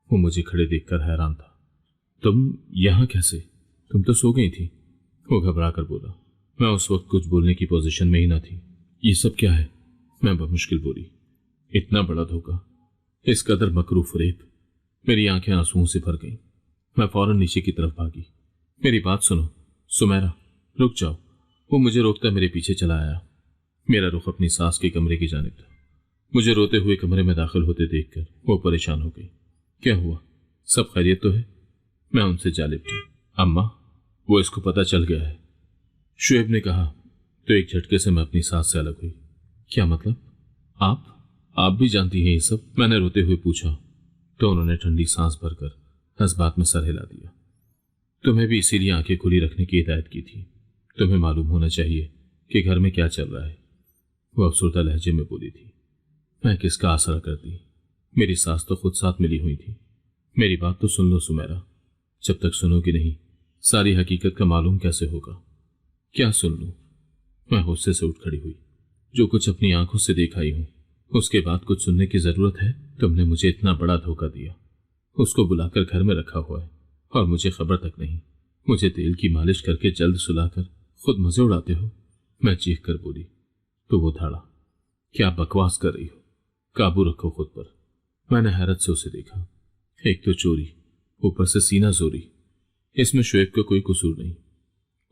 वो मुझे खड़े देखकर हैरान था। तुम यहां कैसे? तुम तो सो गई थी, वो घबरा कर बोला। मैं उस वक्त कुछ बोलने की पोजीशन में ही ना थी। ये सब क्या है? मैं बमुश्किल बोली। इतना बड़ा धोखा, इस कदर मकरू फरेब। मेरी आंखें आंसुओं से भर गईं। मैं फौरन नीचे की तरफ भागी। मेरी बात सुनो सुमेरा, रुक जाओ। वो मुझे रोकता मेरे पीछे चला आया। मेरा रुख अपनी सास के कमरे की जानिब था। मुझे रोते हुए कमरे में दाखिल होते देखकर वो परेशान हो गई। क्या हुआ, सब खैरियत तो है? मैं उनसे जा लिपटी। अम्मा, वो इसको पता चल गया है, शुएब ने कहा। तो एक झटके से मैं अपनी सास से अलग हुई। क्या मतलब? आप भी जानती हैं ये सब? मैंने रोते हुए पूछा तो उन्होंने ठंडी सांस भरकर हंसबात में सर हिला दिया। तुम्हें भी इसीलिए आंखें खुली रखने की हिदायत की थी। तुम्हें मालूम होना चाहिए कि घर में क्या चल रहा है, वो अफसरदा लहजे में बोली थी। मैं किसका आसरा करती, मेरी सास तो खुद साथ मिली हुई थी। मेरी बात तो सुन लो सुमेरा, जब तक सुनोगी नहीं सारी हकीकत का मालूम कैसे होगा? क्या सुन लूं? मैं गुस्से से उठ खड़ी हुई। जो कुछ अपनी आंखों से देखा ही हूं, उसके बाद कुछ सुनने की जरूरत है? तुमने मुझे इतना बड़ा धोखा दिया, उसको बुलाकर घर में रखा हुआ है और मुझे खबर तक नहीं। मुझे तेल की मालिश करके जल्द सुलाकर खुद मजे उड़ाते हो। मैं चीख कर बोली तो वो धाड़ा, क्या बकवास कर रही हो, काबू रखो खुद पर। मैंने हैरत से उसे देखा। एक तो चोरी, ऊपर से सीना जोरी। इसमें शुएब का कोई कसूर नहीं,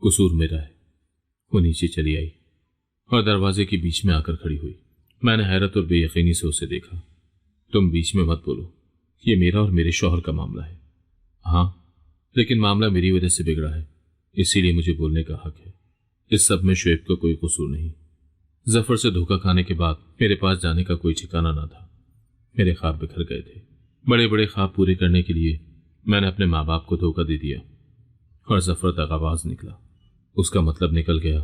कसूर मेरा है। वो नीचे चली आई और दरवाजे के बीच में आकर खड़ी हुई। मैंने हैरत और बेयकीनी से उसे देखा। तुम बीच में मत बोलो, ये मेरा और मेरे शौहर का मामला है। हाँ, लेकिन मामला मेरी वजह से बिगड़ा है, इसीलिए मुझे बोलने का हक है। इस सब में शुएब का कोई कसूर नहीं। जफर से धोखा खाने के बाद मेरे पास जाने का कोई ठिकाना ना था। मेरे ख्वाब बिखर गए थे। बड़े बड़े ख्वाब पूरे करने के लिए मैंने अपने माँ बाप को धोखा दे दिया और जफर तक आवाज निकला। उसका मतलब निकल गया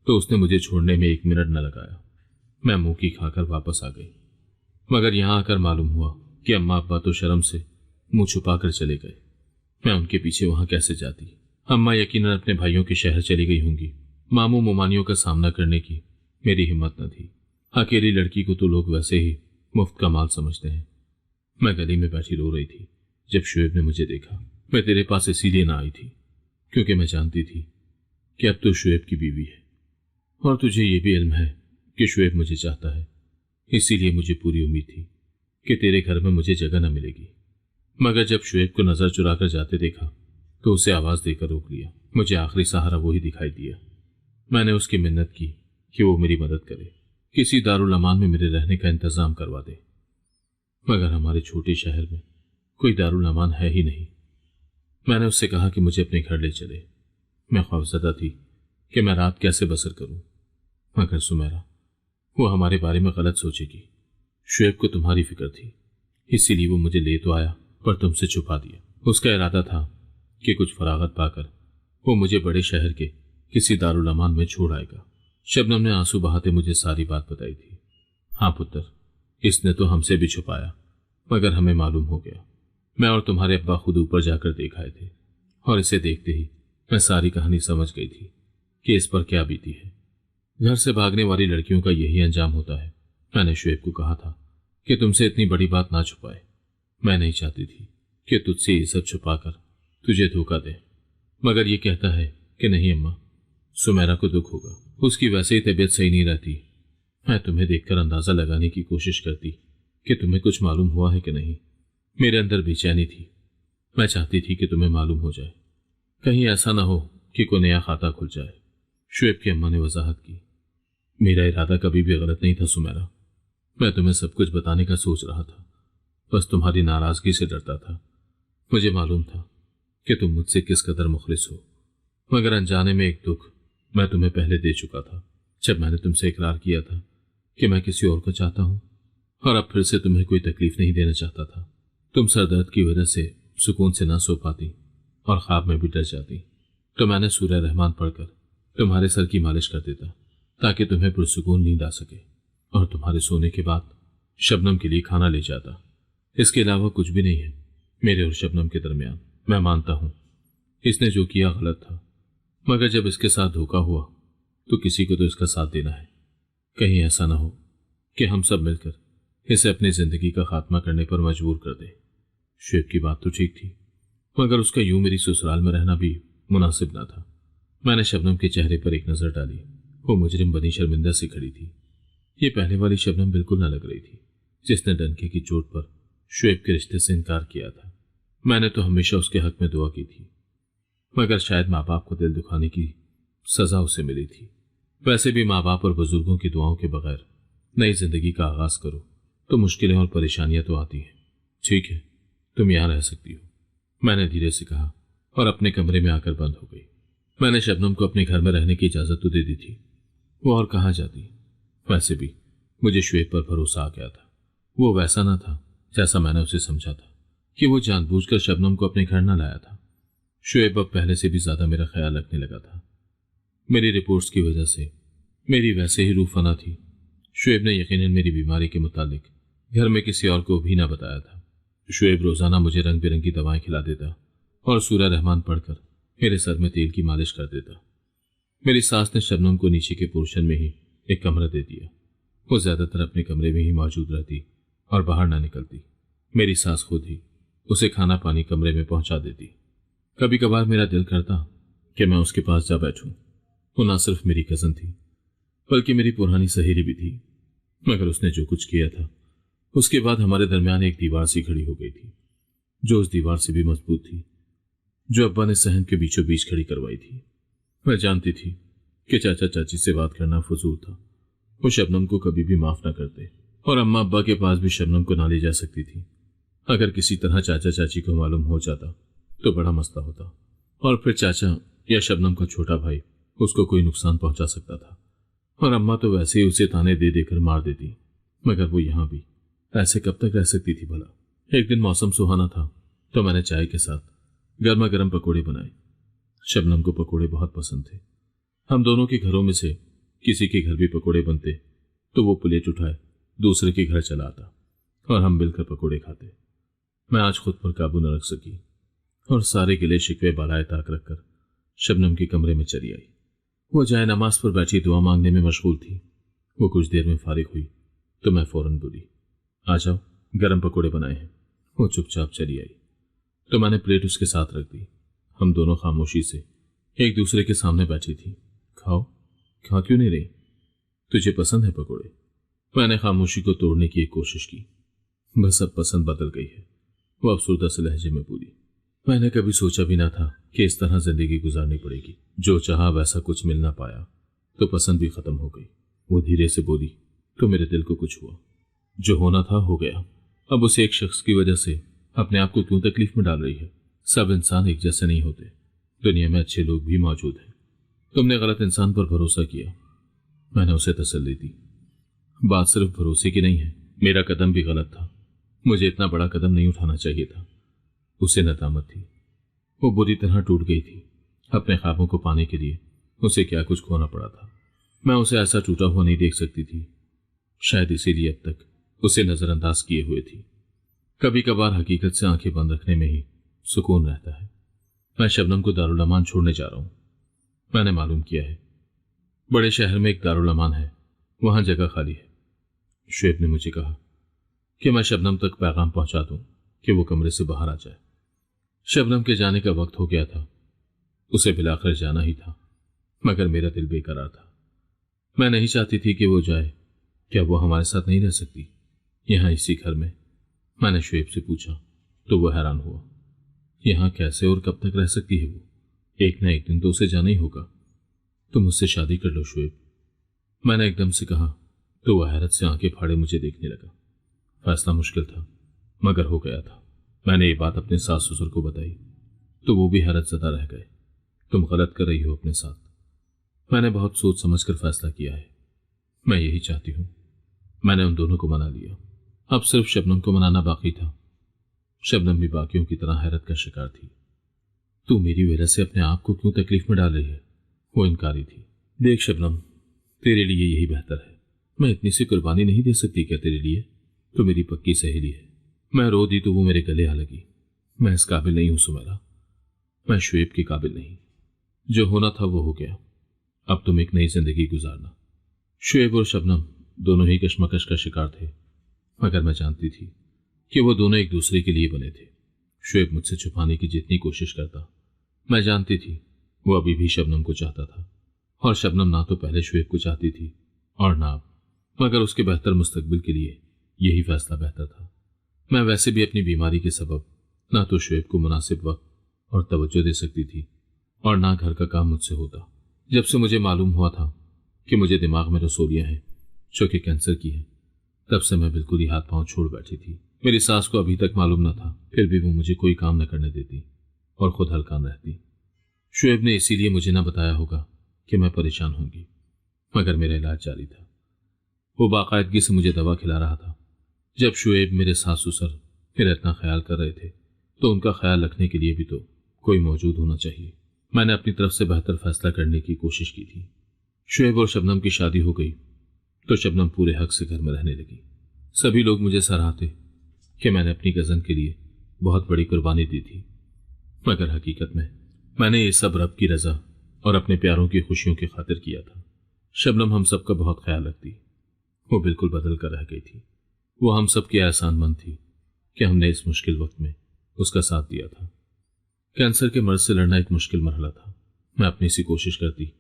तो उसने मुझे छोड़ने में 1 मिनट न लगाया। मैं मुंह की खाकर वापस आ गई, मगर यहां आकर मालूम हुआ कि अम्मा अब्बा तो शर्म से मुंह छुपा कर चले गए। मैं उनके पीछे वहां कैसे जाती? अम्मा यकीनन अपने भाइयों के शहर चली गई होंगी। मामू मुमानियों का सामना करने की मेरी हिम्मत न थी। अकेली लड़की को तो लोग वैसे ही मुफ्त का माल समझते हैं। मैं गली में बैठी रो रही थी जब शुएब ने मुझे देखा। मैं तेरे पास इसीलिए ना आई थी क्योंकि मैं जानती थी कि अब तो शुएब की बीवी है और तुझे ये भी इल्म है कि शुएब मुझे चाहता है। इसीलिए मुझे पूरी उम्मीद थी कि तेरे घर में मुझे जगह न मिलेगी। मगर जब शुएब को नजर चुराकर जाते देखा तो उसे आवाज देकर रोक लिया। मुझे आखिरी सहारा वही दिखाई दिया। मैंने उसकी मिन्नत की कि वो मेरी मदद करे, किसी दारुल अमान में मेरे रहने का इंतजाम करवा दे। मगर हमारे छोटे शहर में कोई दारुल अमान है ही नहीं। मैंने उससे कहा कि मुझे अपने घर ले चले। मैं खौफजदा थी कि मैं रात कैसे बसर करूं। मगर सुमेरा, वो हमारे बारे में गलत सोचेगी। शुएब को तुम्हारी फिक्र थी, इसीलिए वो मुझे ले तो आया पर तुमसे छुपा दिया। उसका इरादा था कि कुछ फरागत पाकर वो मुझे बड़े शहर के किसी दारुल अमान में छोड़ आएगा। शबनम ने आंसू बहाते मुझे सारी बात बताई थी। हाँ पुत्र, इसने तो हमसे भी छुपाया, मगर हमें मालूम हो गया। मैं और तुम्हारे अब्बा खुद ऊपर जाकर देख आए थे और इसे देखते ही मैं सारी कहानी समझ गई थी कि इस पर क्या बीती है। घर से भागने वाली लड़कियों का यही अंजाम होता है। मैंने शुएब को कहा था कि तुमसे इतनी बड़ी बात ना छुपाए। मैं नहीं चाहती थी कि तुझसे ये सब छुपाकर तुझे धोखा दे, मगर ये कहता है कि नहीं अम्मा, सुमेरा को दुख होगा, उसकी वैसे ही तबीयत सही नहीं रहती। मैं तुम्हें देखकर अंदाजा लगाने की कोशिश करती कि तुम्हें कुछ मालूम हुआ है कि नहीं। मेरे अंदर बेचैनी थी। मैं चाहती थी कि तुम्हें मालूम हो जाए, कहीं ऐसा ना हो कि कोई नया खाता खुल जाए। शुएब की अम्मा ने वजाहत की। मेरा इरादा कभी भी गलत नहीं था सुमेरा। मैं तुम्हें सब कुछ बताने का सोच रहा था, बस तुम्हारी नाराजगी से डरता था। मुझे मालूम था कि तुम मुझसे किस कदर मुखलिस हो, मगर अनजाने में एक दुख मैं तुम्हें पहले दे चुका था, जब मैंने तुमसे इकरार किया था कि मैं किसी और को चाहता हूं, और अब फिर से तुम्हें कोई तकलीफ नहीं देना चाहता था। तुम सरदर्द की वजह से सुकून से ना सो पाती और ख्वाब में भी डर जाती, तो मैंने सूरह रहमान पढ़कर तुम्हारे सर की मालिश कर देता ताकि तुम्हें पुरसुकून नींद आ सके, और तुम्हारे सोने के बाद शबनम के लिए खाना ले जाता। इसके अलावा कुछ भी नहीं है मेरे और शबनम के दरमियान। मैं मानता हूं इसने जो किया गलत था, मगर जब इसके साथ धोखा हुआ तो किसी को तो इसका साथ देना है। कहीं ऐसा ना हो कि हम सब मिलकर इसे अपनी जिंदगी का खात्मा करने पर मजबूर कर दे। शुएब की बात तो ठीक थी, मगर उसका यूं मेरी ससुराल में रहना भी मुनासिब ना था। मैंने शबनम के चेहरे पर एक नजर डाली। वो मुजरिम बनी शर्मिंदा सी खड़ी थी। ये पहले वाली शबनम बिल्कुल न लग रही थी जिसने डंके की चोट पर शुएब के रिश्ते से इनकार किया था। मैंने तो हमेशा उसके हक में दुआ की थी, मगर शायद माँ बाप को दिल दुखाने की सजा उसे मिली थी। वैसे भी माँ बाप और बुजुर्गों की दुआओं के बगैर नई जिंदगी का आगाज करो तो मुश्किलें और परेशानियां तो आती हैं। ठीक है, तुम यहां रह सकती हो, मैंने धीरे से कहा, और अपने कमरे में आकर बंद हो गई। मैंने शबनम को अपने घर में रहने की इजाजत तो दे दी थी, वो और कहाँ जाती। वैसे भी मुझे शुएब पर भरोसा आ गया था। वो वैसा ना था जैसा मैंने उसे समझा था कि वो जानबूझकर शबनम को अपने घर न लाया था। शुएब अब पहले से भी ज्यादा मेरा ख्याल रखने लगा था। मेरी रिपोर्ट्स की वजह से मेरी वैसे ही रूह फना थी। शुएब ने यकीनन मेरी बीमारी के मुतालिक घर में किसी और को भी ना बताया था। शुएब रोजाना मुझे रंग बिरंगी दवाएं खिला देता और सूरह रहमान पढ़कर मेरे सर में तेल की मालिश कर देता। मेरी सास ने शबनम को नीचे के पोर्शन में ही एक कमरा दे दिया। वो ज्यादातर अपने कमरे में ही मौजूद रहती और बाहर ना निकलती। मेरी सास खुद ही उसे खाना पानी कमरे में पहुंचा देती। कभी कभार मेरा दिल करता कि मैं उसके पास जा बैठूं। वो ना सिर्फ मेरी कजन थी बल्कि मेरी पुरानी सहेली भी थी, मगर उसने जो कुछ किया था उसके बाद हमारे दरमियान एक दीवार सी खड़ी हो गई थी, जो उस दीवार से भी मजबूत थी, जो अब्बा ने सहन के बीचों बीच खड़ी करवाई थी। मैं जानती थी कि चाचा चाची से बात करना फजूल था। वो शबनम को कभी भी माफ ना करते, और अम्मा अब्बा के पास भी शबनम को ना ले जा सकती थी। अगर किसी तरह चाचा चाची को मालूम हो जाता तो बड़ा मसला होता, और फिर चाचा या शबनम का छोटा भाई उसको कोई नुकसान पहुंचा सकता था, और अम्मा तो वैसे ही उसे ताने दे देकर मार देती। मगर वो यहां भी ऐसे कब तक रह सकती थी भला। एक दिन मौसम सुहाना था तो मैंने चाय के साथ गर्मा गर्म पकौड़े बनाए। शबनम को पकौड़े बहुत पसंद थे। हम दोनों के घरों में से किसी के घर भी पकौड़े बनते तो वो प्लेट उठाए दूसरे के घर चला आता और हम मिलकर पकौड़े खाते। मैं आज खुद पर काबू न रख सकी और सारे गिले शिकवे बालाए ताक रखकर शबनम के कमरे में चली आई। वो जाए नमाज पर बैठी दुआ मांगने में मशगूल थी। वो कुछ देर में फारिग हुई तो मैं फौरन बोली, आ जाओ, गर्म पकौड़े बनाए हैं। वो चुपचाप चली आई तो मैंने प्लेट उसके साथ रख दी। हम दोनों खामोशी से एक दूसरे के सामने बैठी थी। खाओ, खा क्यों नहीं रही? तुझे पसंद है पकौड़े? मैंने खामोशी को तोड़ने की एक कोशिश की। बस अब पसंद बदल गई है, वो अफसरदा से लहजे में बोली। मैंने कभी सोचा भी ना था कि इस तरह जिंदगी गुजारनी पड़ेगी। जो चाहा वैसा कुछ मिल ना पाया तो पसंद भी खत्म हो गई। वो धीरे से बोली, तो मेरे दिल को कुछ हुआ। जो होना था हो गया। अब उस एक शख्स की वजह से अपने आप को क्यों तकलीफ में डाल रही है? सब इंसान एक जैसे नहीं होते, दुनिया में अच्छे लोग भी मौजूद हैं। तुमने गलत इंसान पर भरोसा किया। मैंने उसे तसल्ली दी। बात सिर्फ भरोसे की नहीं है, मेरा कदम भी गलत था। मुझे इतना बड़ा कदम नहीं उठाना चाहिए था। उसे नदामत थी। वो बुरी तरह टूट गई थी। अपने ख्वाबों को पाने के लिए उसे क्या कुछ खोना पड़ा था। मैं उसे ऐसा टूटा हुआ नहीं देख सकती थी। शायद इसीलिए अब तक उसे नजरअंदाज किए हुए थी। कभी कभार हकीकत से आंखें बंद रखने में ही सुकून रहता है। मैं शबनम को दारुल अमान छोड़ने जा रहा हूं। मैंने मालूम किया है बड़े शहर में एक दारुल अमान है, वहां जगह खाली है। शुएब ने मुझे कहा कि मैं शबनम तक पैगाम पहुंचा दूं कि वो कमरे से बाहर आ जाए। शबनम के जाने का वक्त हो गया था। उसे बिलाखिर जाना ही था, मगर मेरा दिल बेकरार था। मैं नहीं चाहती थी कि वो जाए। क्या वो हमारे साथ नहीं रह सकती यहां इसी घर में? मैंने शुएब से पूछा तो वो हैरान हुआ। यहां कैसे और कब तक रह सकती है वो? एक न एक दिन तो उसे जाना ही होगा। तुम मुझसे शादी कर लो शुएब। मैंने एकदम से कहा तो वह हैरत से आंखें फाड़े मुझे देखने लगा। फैसला मुश्किल था, मगर हो गया था। मैंने ये बात अपने सास ससुर को बताई तो वो भी हैरत ज़दा रह गए। तुम गलत कर रही हो अपने साथ। मैंने बहुत सोच समझ कर फैसला किया है। मैं यही चाहती हूँ। मैंने उन दोनों को मना लिया। अब सिर्फ शबनम को मनाना बाकी था। शबनम भी बाकियों की तरह हैरत का शिकार थी। तू मेरी वजह से अपने आप को क्यों तकलीफ में डाल रही है? वो इनकारी थी। देख शबनम, तेरे लिए यही बेहतर है। मैं इतनी सी कुर्बानी नहीं दे सकती क्या तेरे लिए? तो मेरी पक्की सहेली है। मैं रो दी तो वो मेरे गले आ लगी। मैं इस काबिल नहीं हूं सुमेरा। मैं शुएब के काबिल नहीं। जो होना था वो हो गया। अब तुम एक नई जिंदगी गुजारना। शुएब और शबनम दोनों ही कश्मकश का शिकार थे, मगर मैं जानती थी कि वो दोनों एक दूसरे के लिए बने थे। शुएब मुझसे छुपाने की जितनी कोशिश करता, मैं जानती थी वो अभी भी शबनम को चाहता था। और शबनम ना तो पहले शुएब को चाहती थी और ना अब, मगर उसके बेहतर मुस्तकबिल के लिए यही फैसला बेहतर था। मैं वैसे भी अपनी बीमारी के सबब ना तो शुएब को मुनासिब वक्त और तवज्जो दे सकती थी और ना घर का काम मुझसे होता। जब से मुझे मालूम हुआ था कि मुझे दिमाग में रसोलियां हैं जो कि कैंसर की है, तब से मैं बिल्कुल ही हाथ पांव छोड़ बैठी थी। मेरी सास को अभी तक मालूम न था, फिर भी वो मुझे कोई काम न करने देती और खुद हलकान रहती। शुएब ने इसीलिए मुझे न बताया होगा कि मैं परेशान होंगी, मगर मेरा इलाज जारी था। वो बाकायदगी से मुझे दवा खिला रहा था। जब शुएब मेरे सास ससुर मेरा इतना ख्याल कर रहे थे तो उनका ख्याल रखने के लिए भी तो कोई मौजूद होना चाहिए। मैंने अपनी तरफ से बेहतर फैसला करने की कोशिश की थी। शुएब और शबनम की शादी हो गई तो शबनम पूरे हक से घर में रहने लगी। सभी लोग मुझे सराहते कि मैंने अपनी कज़न के लिए बहुत बड़ी कुर्बानी दी थी, मगर हकीकत में मैंने ये सब रब की रजा और अपने प्यारों की खुशियों की खातिर किया था। शबनम हम सबका बहुत ख्याल रखती। वो बिल्कुल बदल कर रह गई थी। वो हम सब की एहसानमंद थी कि हमने इस मुश्किल वक्त में उसका साथ दिया था। कैंसर के मर्ज से लड़ना एक मुश्किल मरहला था। मैं अपनी सी कोशिश करती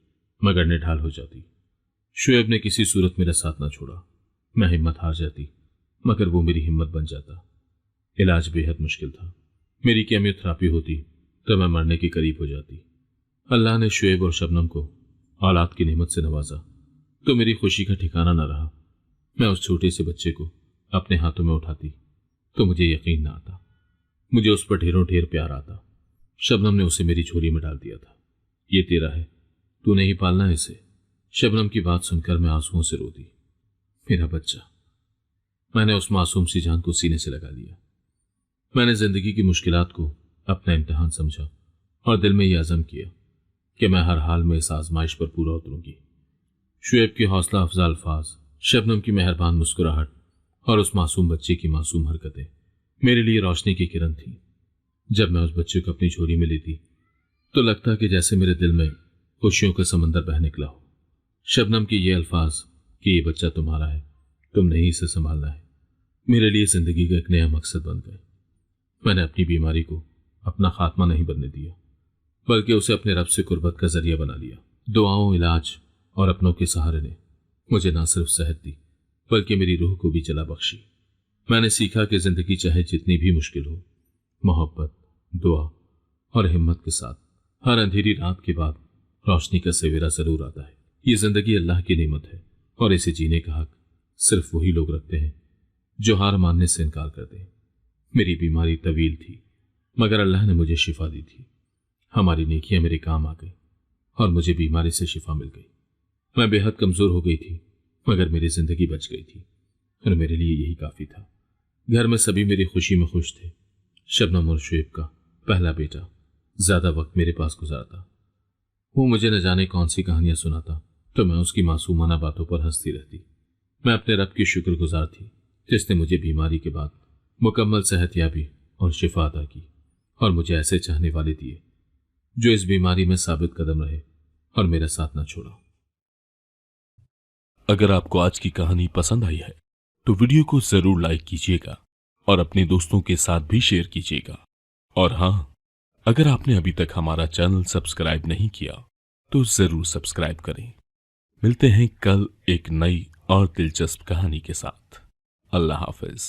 मगर निढाल हो जाती। शुएब ने किसी सूरत मेरा साथ ना छोड़ा। मैं हिम्मत हार जाती मगर वो मेरी हिम्मत बन जाता। इलाज बेहद मुश्किल था। मेरी केमियोथेरेपी होती तो मैं मरने के करीब हो जाती। अल्लाह ने शुएब और शबनम को औलाद की नेमत से नवाजा तो मेरी खुशी का ठिकाना न रहा। मैं उस छोटे से बच्चे को अपने हाथों में उठाती तो मुझे यकीन न आता। मुझे उस पर ढेरों ढेर प्यार आता। शबनम ने उसे मेरी झोली में डाल दिया था। ये तेरा है, तूने ही पालना है इसे। शबनम की बात सुनकर मैं आंसुओं से रो दी। मेरा बच्चा। मैंने उस मासूम सी जान को सीने से लगा लिया। मैंने जिंदगी की मुश्किलात को अपना इम्तिहान समझा और दिल में यह अज़म किया कि मैं हर हाल में इस आजमाइश पर पूरा उतरूंगी। शुएब की हौसला अफजा अल्फाज, शबनम की मेहरबान मुस्कुराहट और उस मासूम बच्चे की मासूम हरकतें मेरे लिए रोशनी की किरण थी। जब मैं उस बच्चे को अपनी झोली में लेती तो लगता कि जैसे मेरे दिल में खुशियों का समंदर बह निकला हो। शबनम के ये अल्फाज कि ये बच्चा तुम्हारा है, तुमने ही इसे संभालना है, मेरे लिए जिंदगी का एक नया मकसद बन गए। मैंने अपनी बीमारी को अपना खात्मा नहीं बनने दिया, बल्कि उसे अपने रब से कुर्बत का जरिया बना लिया। दुआओं, इलाज और अपनों के सहारे ने मुझे ना सिर्फ सेहत दी बल्कि मेरी रूह को भी जला बख्शी। मैंने सीखा कि जिंदगी चाहे जितनी भी मुश्किल हो, मोहब्बत, दुआ और हिम्मत के साथ हर अंधेरी रात के बाद रोशनी का सवेरा जरूर आता है। ये जिंदगी अल्लाह की नेमत है और इसे जीने का हक सिर्फ वही लोग रखते हैं जो हार मानने से इनकार करते हैं। मेरी बीमारी तवील थी मगर अल्लाह ने मुझे शिफा दी थी। हमारी नेकियां मेरे काम आ गई और मुझे बीमारी से शिफा मिल गई। मैं बेहद कमजोर हो गई थी मगर मेरी जिंदगी बच गई थी और मेरे लिए यही काफी था। घर में सभी मेरी खुशी में खुश थे। शबनम और शुएब का पहला बेटा ज्यादा वक्त मेरे पास गुजारता। वो मुझे न जाने कौन सी कहानियां सुनाता तो मैं उसकी मासूमाना बातों पर हंसती रहती। मैं अपने रब की शुक्रगुजार थी जिसने मुझे बीमारी के बाद मुकम्मल सेहतयाबी और शिफा अता की और मुझे ऐसे चाहने वाले दिए जो इस बीमारी में साबित कदम रहे और मेरा साथ न छोड़ा। अगर आपको आज की कहानी पसंद आई है तो वीडियो को जरूर लाइक कीजिएगा और अपने दोस्तों के साथ भी शेयर कीजिएगा। और हाँ, अगर आपने अभी तक हमारा चैनल सब्सक्राइब नहीं किया तो जरूर सब्सक्राइब करें। मिलते हैं कल एक नई और दिलचस्प कहानी के साथ। अल्लाह हाफिज।